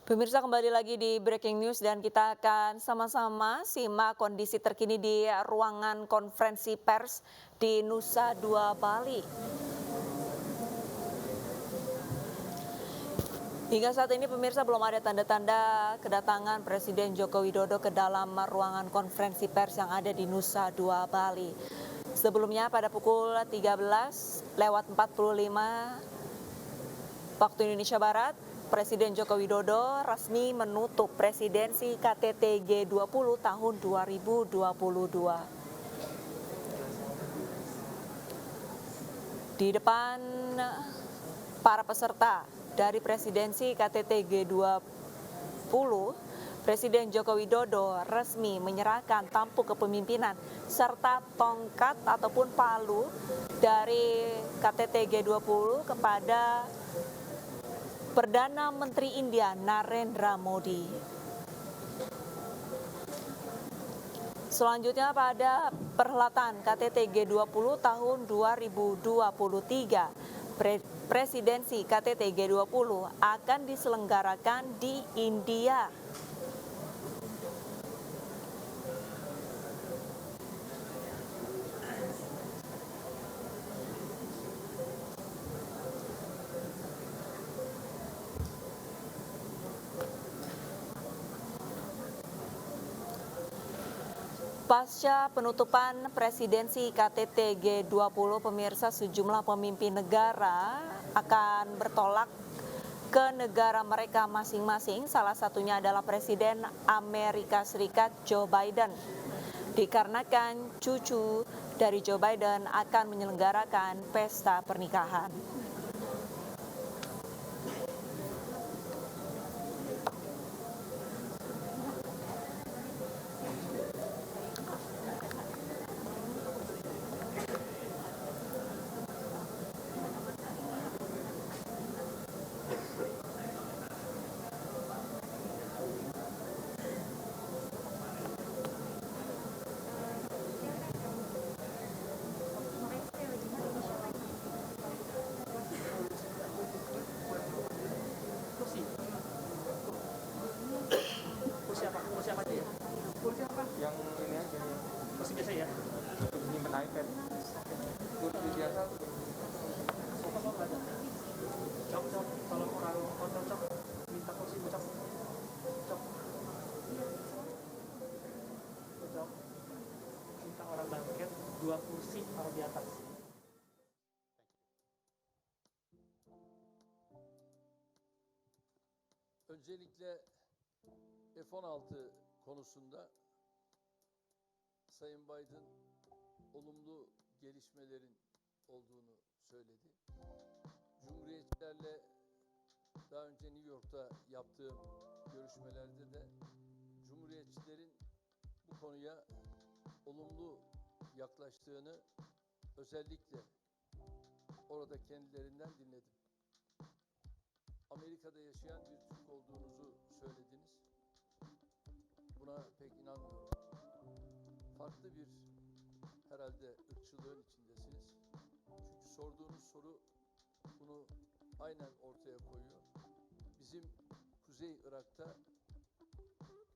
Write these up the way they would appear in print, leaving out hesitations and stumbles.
Pemirsa, kembali lagi di Breaking News dan kita akan sama-sama simak kondisi terkini di ruangan konferensi pers di Nusa Dua Bali. Hingga saat ini pemirsa belum ada tanda-tanda kedatangan Presiden Joko Widodo ke dalam ruangan konferensi pers yang ada di Nusa Dua Bali. Sebelumnya pada pukul 13:45 waktu Indonesia Barat, Presiden Joko Widodo resmi menutup presidensi KTT G20 tahun 2022. Di depan para peserta dari presidensi KTT G20, Presiden Joko Widodo resmi menyerahkan tampuk kepemimpinan serta tongkat ataupun palu dari KTT G20 kepada Perdana Menteri India Narendra Modi. Selanjutnya pada perhelatan KTT G20 tahun 2023, presidensi KTT G20 akan diselenggarakan di India. Pasca penutupan presidensi KTT G20, pemirsa, sejumlah pemimpin negara akan bertolak ke negara mereka masing-masing. Salah satunya adalah Presiden Amerika Serikat Joe Biden. Dikarenakan cucu dari Joe Biden akan menyelenggarakan pesta pernikahan. Yang ini aja nih, masih biasa ya, nyimpen iPad kursi biasa sofa nggak ada. Cok kalau kurang cocok minta kursi cok minta orang bangkit 2 kursi taruh di atas. Öncelikle F-16 konusunda Sayın Biden olumlu gelişmelerin olduğunu söyledi. Cumhuriyetçilerle daha önce New York'ta yaptığım görüşmelerde de Cumhuriyetçilerin bu konuya olumlu yaklaştığını özellikle orada kendilerinden dinledim. Amerika'da yaşayan bir Türk olduğunuzu söylediniz. Buna pek inanmıyorum. Farklı bir herhalde ırkçılığın içindesiniz. Çünkü sorduğunuz soru bunu aynen ortaya koyuyor. Bizim Kuzey Irak'ta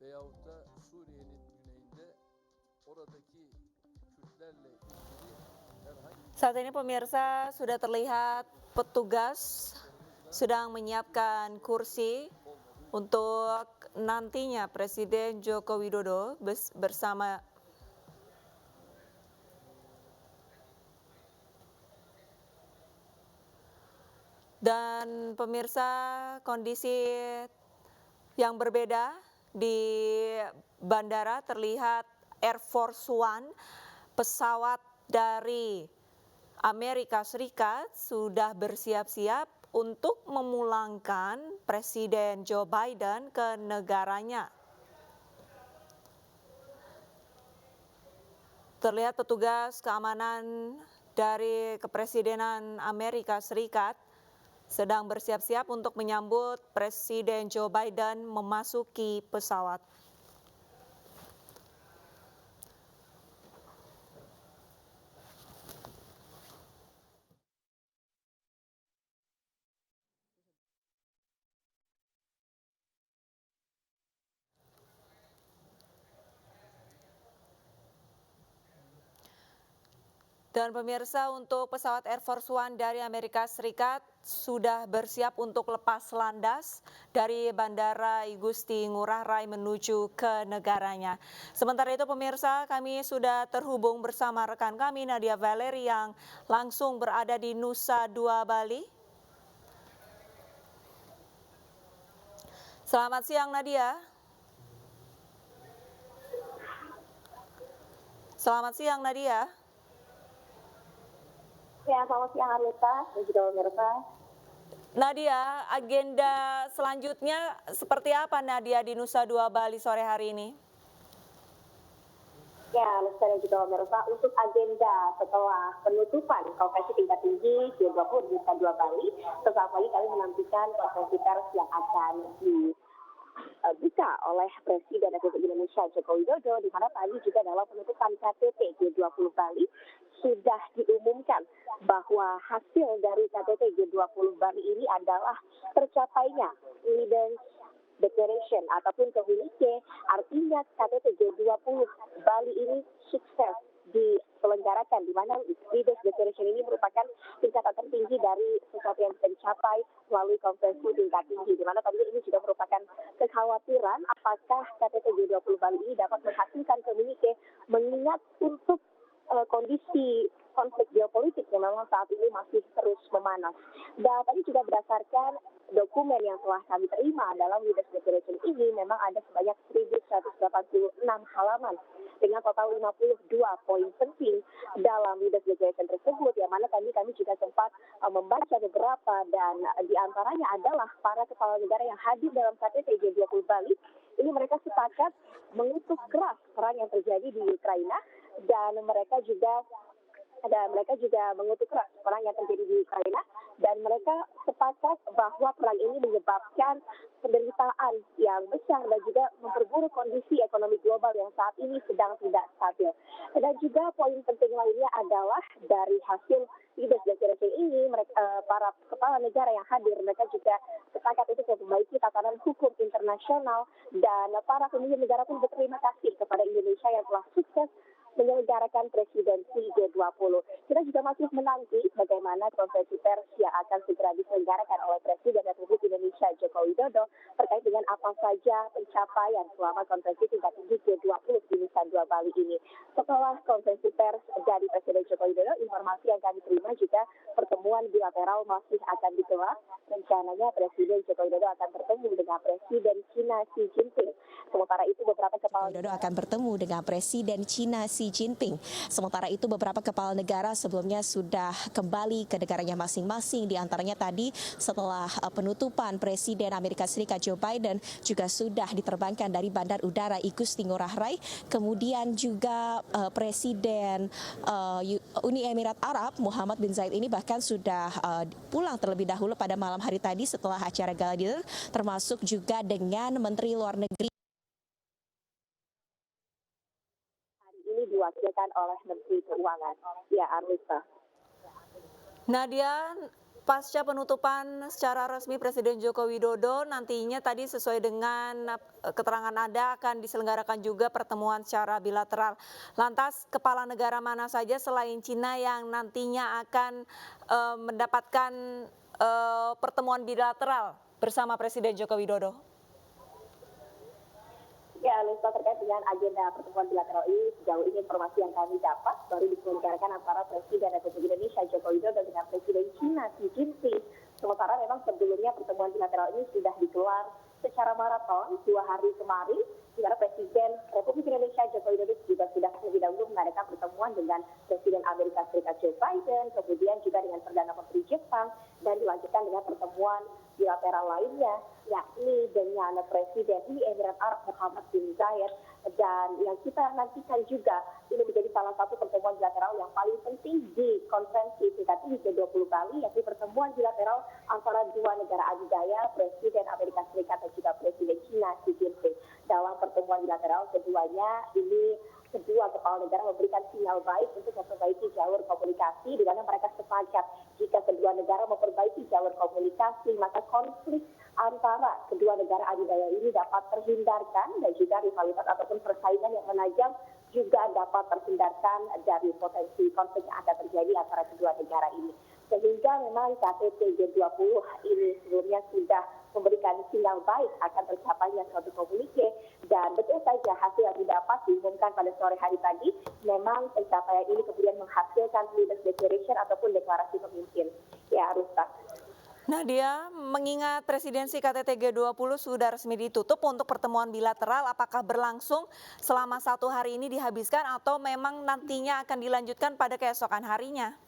veyahut da Suriye'nin güneyinde oradaki Kürtlerle ilgili herhangi Saat ini pemirsa sudah terlihat petugas sedang menyiapkan kursi untuk nantinya Presiden Joko Widodo bersama dan pemirsa, kondisi yang berbeda di bandara terlihat Air Force One, pesawat dari Amerika Serikat sudah bersiap-siap untuk memulangkan Presiden Joe Biden ke negaranya. Terlihat petugas keamanan dari Kepresidenan Amerika Serikat sedang bersiap-siap untuk menyambut Presiden Joe Biden memasuki pesawat. Dan pemirsa, untuk pesawat Air Force One dari Amerika Serikat sudah bersiap untuk lepas landas dari Bandara Igusti Ngurah Rai menuju ke negaranya. Sementara itu pemirsa, kami sudah terhubung bersama rekan kami Nadia Valeri yang langsung berada di Nusa Dua Bali. Selamat siang Nadia. Selamat siang Nadia. Ya, selamat siang Arlita dan juga pemirsa. Nadia, agenda selanjutnya seperti apa Nadia di Nusa Dua Bali sore hari ini? Ya, Arlita dan juga pemirsa, untuk agenda setelah penutupan konferensi tingkat tinggi G20 di Nusa Dua Bali, sesaat lagi kami menantikan konferensi pers yang akan dibuka oleh Presiden Republik Indonesia Joko Widodo, di mana tadi juga dalam penutupan KTT G20 Bali sudah diumumkan bahwa hasil dari KTT G20 Bali ini adalah tercapainya Leaders Declaration ataupun komunike, artinya KTT G20 Bali ini sukses diselenggarakan, di mana Leaders Declaration ini merupakan tingkatan tertinggi dari sesuatu yang bisa dicapai melalui konferensi tingkat tinggi, di mana tadi ini juga merupakan kekhawatiran apakah KTT G20 Bali ini dapat menghasilkan komunike, mengingat untuk kondisi konflik geopolitik yang memang saat ini masih terus memanas. Dan tadi juga berdasarkan dokumen yang telah kami terima dalam Leaders Declaration ini, memang ada sebanyak 1.186 halaman dengan total 52 poin penting dalam Leaders Declaration tersebut, yang mana tadi kami juga sempat membaca beberapa, dan diantaranya adalah para kepala negara yang hadir dalam KTT G20 Bali ini mereka sepakat mengutuk keras perang yang terjadi di Ukraina, dan mereka juga mengutuk keras perang yang terjadi di Ukraina, dan mereka sepakat bahwa perang ini menyebabkan penderitaan yang besar dan juga memperburuk kondisi ekonomi global yang saat ini sedang tidak stabil. Dan juga poin penting lainnya adalah dari hasil Leaders Declaration ini, para kepala negara yang hadir mereka juga sepakat untuk memperbaiki tatanan hukum internasional, dan para pemimpin negara pun berterima kasih kepada Indonesia yang telah sukses menyelenggarakan presidensi G20. Kita juga masih menanti bagaimana konferensi pers yang akan segera diselenggarakan oleh Presiden Republik Indonesia Joko Widodo terkait dengan apa saja pencapaian selama konferensi tingkat tinggi G20 di Nusa Dua Bali ini. Setelah konferensi pers dari Presiden Joko Widodo, informasi yang kami terima juga pertemuan bilateral masih akan digelar. Rencananya Presiden Joko Widodo akan bertemu dengan Presiden China Xi Jinping. Sementara itu beberapa kepala Widodo akan bertemu dengan Presiden China Xi Jinping. Sementara itu beberapa kepala negara sebelumnya sudah kembali ke negaranya masing-masing. Di antaranya tadi setelah penutupan Presiden Amerika Serikat Joe Biden juga sudah diterbangkan dari Bandar Udara Igusti Ngurah Rai. Kemudian juga Presiden Uni Emirat Arab Muhammad bin Zayed ini bahkan sudah pulang terlebih dahulu pada malam hari tadi setelah acara gala dinner, termasuk juga dengan Menteri Luar Negeri ini diwakilkan oleh Menteri Keuangan. Ya, Arlita. Nadia, pasca penutupan secara resmi Presiden Joko Widodo, nantinya tadi sesuai dengan keterangan Anda akan diselenggarakan juga pertemuan secara bilateral. Lantas kepala negara mana saja selain Cina yang nantinya akan mendapatkan pertemuan bilateral bersama Presiden Joko Widodo? Ya, Lisa, terkait dengan agenda pertemuan bilateral ini, sejauh ini informasi yang kami dapat baru diselenggarakan antara Presiden Republik Indonesia Joko Widodo dengan Presiden China Xi Jinping. Sementara memang sebelumnya pertemuan bilateral ini sudah digelar secara maraton 2 hari kemarin, di mana Presiden Republik Indonesia Joko Widodo juga sudah terlebih dahulu mengadakan pertemuan dengan Presiden Amerika Serikat Joe Biden, kemudian juga dengan Perdana Menteri Jepang, dan dilanjutkan dengan pertemuan bilateral lainnya, yakni dengan Presiden Uni Emirat Arab Muhammad bin Zayed. Dan yang kita nantikan juga ini menjadi salah satu pertemuan bilateral yang paling penting di konferensi tingkat tinggi G20 Bali, yakni pertemuan bilateral antara dua negara adidaya, Presiden Amerika Serikat dan juga Presiden China Xi Jinping. Dalam pertemuan bilateral keduanya ini, kedua kepala negara memberikan sinyal baik untuk memperbaiki jalur komunikasi, di mana mereka sepakat jika kedua negara memperbaiki jalur komunikasi, maka konflik antara kedua negara adidaya ini dapat terhindarkan, dan juga rivalitas ataupun persaingan yang menajam juga dapat terhindarkan dari potensi konflik yang akan terjadi terjadi antara kedua negara ini. Sehingga memang KTT G20 ini sebelumnya sudah memberikan sinyal baik akan tercapainya suatu komunike, dan betul saja hasil yang didapat diumumkan pada sore hari tadi, memang pencapaian ini kemudian menghasilkan Leaders Declaration ataupun deklarasi pemimpin. Ya, Rustak. Nadia, mengingat presidensi KTT G20 sudah resmi ditutup untuk pertemuan bilateral, apakah berlangsung selama 1 hari ini dihabiskan atau memang nantinya akan dilanjutkan pada keesokan harinya?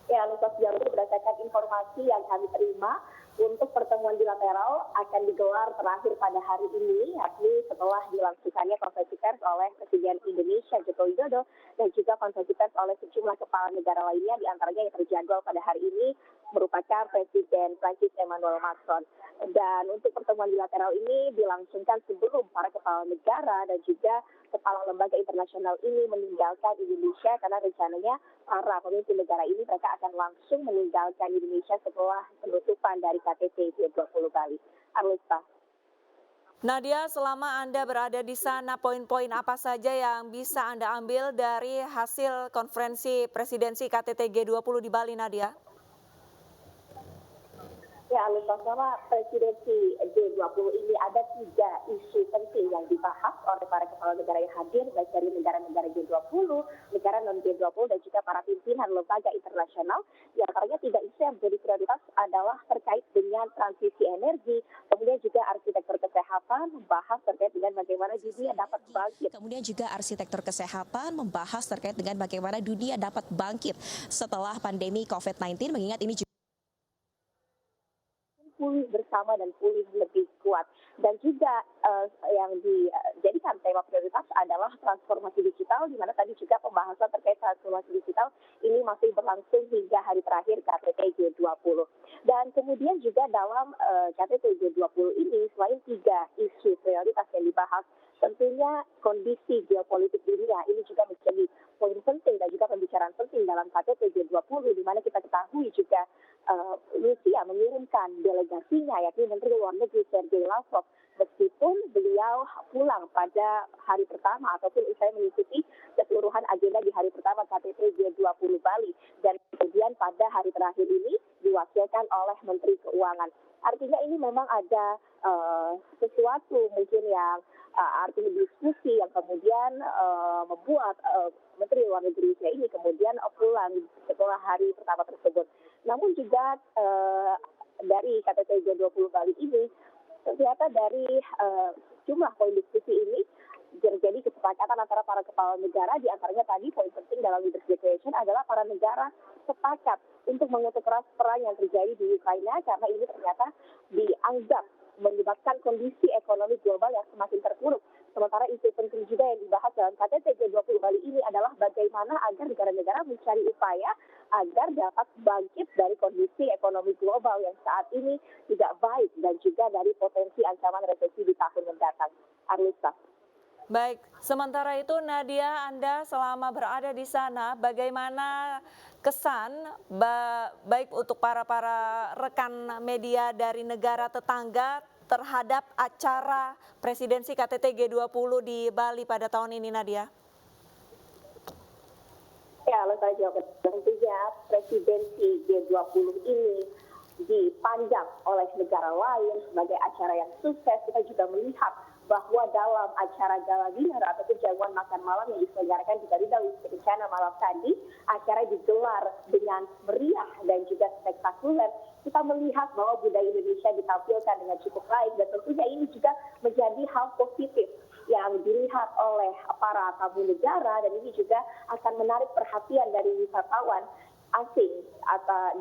Ya, Lukas, sejauh ini berdasarkan informasi yang kami terima, untuk pertemuan bilateral akan digelar terakhir pada hari ini, yakni setelah dilangsungkannya konferensi pers oleh Presiden Indonesia Joko Widodo dan juga konferensi pers oleh sejumlah kepala negara lainnya, diantaranya yang terjadwal pada hari ini merupakan Presiden Prancis Emmanuel Macron. Dan untuk pertemuan bilateral ini dilangsungkan sebelum para kepala negara dan juga kepala lembaga internasional ini meninggalkan Indonesia, karena rencananya para pemimpin negara ini mereka akan langsung meninggalkan Indonesia setelah penutupan dari KTT G20 Bali. Arlista. Nadia, selama Anda berada di sana, poin-poin apa saja yang bisa Anda ambil dari hasil konferensi presidensi KTT G20 di Bali, Nadia? Ya, Alisa, selama presidensi G20 ini ada 3 isu penting yang dibahas oleh para kepala negara yang hadir, baik dari negara-negara G20, negara non-G20, dan juga para pimpinan lembaga internasional. Di antaranya 3 isu yang menjadi prioritas adalah terkait dengan transisi energi, kemudian juga arsitektur kesehatan, membahas terkait dengan bagaimana dunia dapat bangkit. Kemudian juga arsitektur kesehatan membahas terkait dengan bagaimana dunia dapat bangkit setelah pandemi COVID-19, mengingat ini juga pulih bersama dan pulih lebih kuat. Dan juga yang dijadikan tema prioritas adalah transformasi digital, di mana tadi juga pembahasan terkait transformasi digital ini masih berlangsung hingga hari terakhir KTT G20. Dan kemudian juga dalam KTT G20 ini, selain 3 isu prioritas yang dibahas, tentunya kondisi geopolitik dunia ini juga menjadi poin penting dan juga pembicaraan penting dalam KTT G20, di mana kita ketahui juga Rusia mengirimkan delegasinya, yakni Menteri Luar Negeri Sergei Lavrov, meskipun beliau pulang pada hari pertama ataupun usai mengikuti keseluruhan agenda di hari pertama KTT G20 Bali, dan kemudian pada hari terakhir ini diwakilkan oleh Menteri Keuangan. Artinya ini memang ada sesuatu mungkin yang artinya diskusi yang kemudian membuat Menteri Luar Negeri Rusia ini kemudian pulang setelah hari pertama tersebut. Namun juga dari KTT G20 Bali ini, ternyata dari jumlah poin diskusi ini terjadi kesepakatan antara para kepala negara, di antaranya tadi poin penting dalam Leaders Declaration adalah para negara sepakat untuk mengutuk keras perang yang terjadi di Ukraina, karena ini ternyata dianggap menyebabkan kondisi ekonomi global yang semakin terpuruk. Sementara isu penting juga yang dibahas dalam KTT G20 Bali ini adalah bagaimana agar negara-negara mencari upaya agar dapat bangkit dari kondisi ekonomi global yang saat ini tidak baik dan juga dari potensi ancaman resesi di tahun mendatang. Arlista. Baik, sementara itu Nadia, Anda selama berada di sana, bagaimana kesan baik untuk para rekan media dari negara tetangga terhadap acara presidensi KTT G20 di Bali pada tahun ini, Nadia? Ya, Alisa, tentunya presidensi G20 ini dipandang oleh negara lain sebagai acara yang sukses. Kita juga melihat bahwa dalam acara gala dinner ataupun jamuan makan malam yang diselenggarakan di Garuda Wisma Kencana malam tadi, acara digelar dengan meriah dan juga spektakuler. Kita melihat bahwa budaya Indonesia ditampilkan dengan cukup baik, dan tentunya ini juga menjadi hal positif yang dilihat oleh para tamu negara, dan ini juga akan menarik perhatian dari wisatawan asing.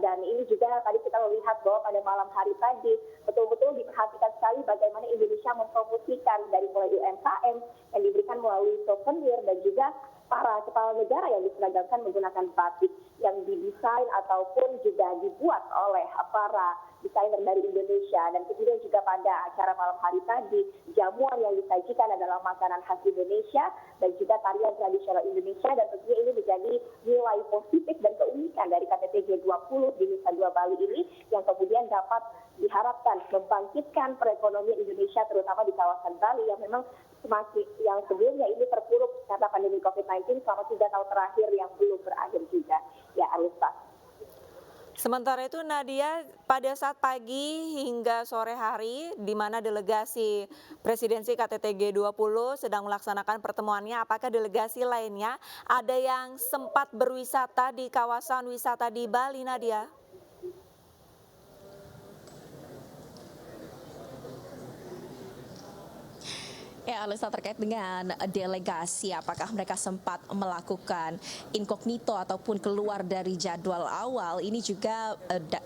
Dan ini juga tadi kita melihat bahwa pada malam hari tadi betul-betul diperhatikan sekali bagaimana Indonesia mempromosikan dari mulai UMKM yang diberikan melalui souvenir, dan juga para kepala negara yang diseragamkan menggunakan batik yang didesain ataupun juga dibuat oleh para desainer dari Indonesia. Dan kemudian juga pada acara malam hari tadi, jamuan yang disajikan adalah makanan khas Indonesia dan juga tarian tradisional Indonesia, dan tentunya ini menjadi nilai positif dan keunikan dari KTT G20 di Nusa Dua Bali ini, yang kemudian dapat diharapkan membangkitkan perekonomian Indonesia, terutama di kawasan Bali yang memang yang sebelumnya ini terpuruk karena pandemi COVID-19 selama 3 tahun terakhir yang belum Sementara itu Nadia, pada saat pagi hingga sore hari di mana delegasi presidensi KTT G20 sedang melaksanakan pertemuannya, apakah delegasi lainnya ada yang sempat berwisata di kawasan wisata di Bali, Nadia? Ya, Alisa, terkait dengan delegasi, apakah mereka sempat melakukan inkognito ataupun keluar dari jadwal awal, ini juga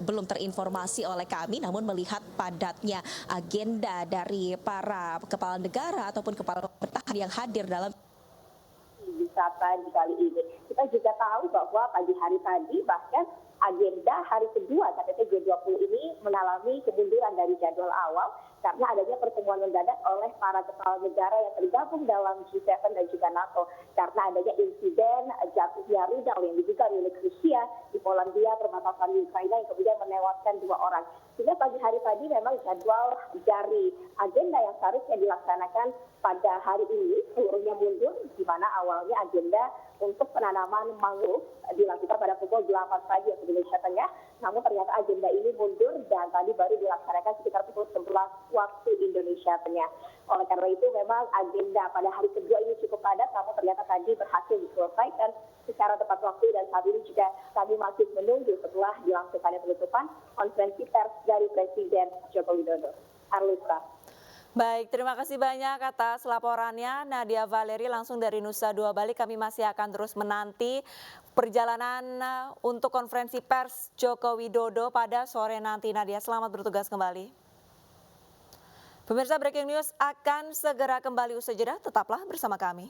belum terinformasi oleh kami, namun melihat padatnya agenda dari para kepala negara ataupun kepala pemerintahan yang hadir dalam wisata di kali ini. Kita juga tahu bahwa pagi hari tadi bahkan agenda hari kedua KTT G20 ini mengalami kemunduran dari jadwal awal karena adanya pertemuan mendadak oleh para kepala negara yang tergabung dalam G7 dan juga NATO karena adanya insiden jatuhnya rudal yang diduga milik Rusia di Polandia perbatasan Ukraina yang kemudian menewaskan 2 orang. Sehingga pagi hari tadi memang jadwal dari agenda yang seharusnya dilaksanakan pada hari ini seluruhnya mundur, di mana awalnya agenda untuk penanaman mangrove dilakukan pada pukul 8 pagi waktu Indonesia Tengah, namun ternyata agenda ini mundur dan tadi baru dilaksanakan sekitar pukul 11 waktu Indonesia Tengah. Oleh karena itu memang agenda pada hari kedua ini cukup padat, namun ternyata tadi berhasil diselesaikan secara tepat waktu dan saat ini juga kami masih menunggu setelah dilangsungkannya penutupan konferensi pers dari Presiden Joko Widodo. Arlisa. Baik, terima kasih banyak atas laporannya Nadia Valeri langsung dari Nusa Dua Bali. Kami masih akan terus menanti perjalanan untuk konferensi pers Joko Widodo pada sore nanti. Nadia, selamat bertugas kembali. Pemirsa, Breaking News akan segera kembali usai jeda, tetaplah bersama kami.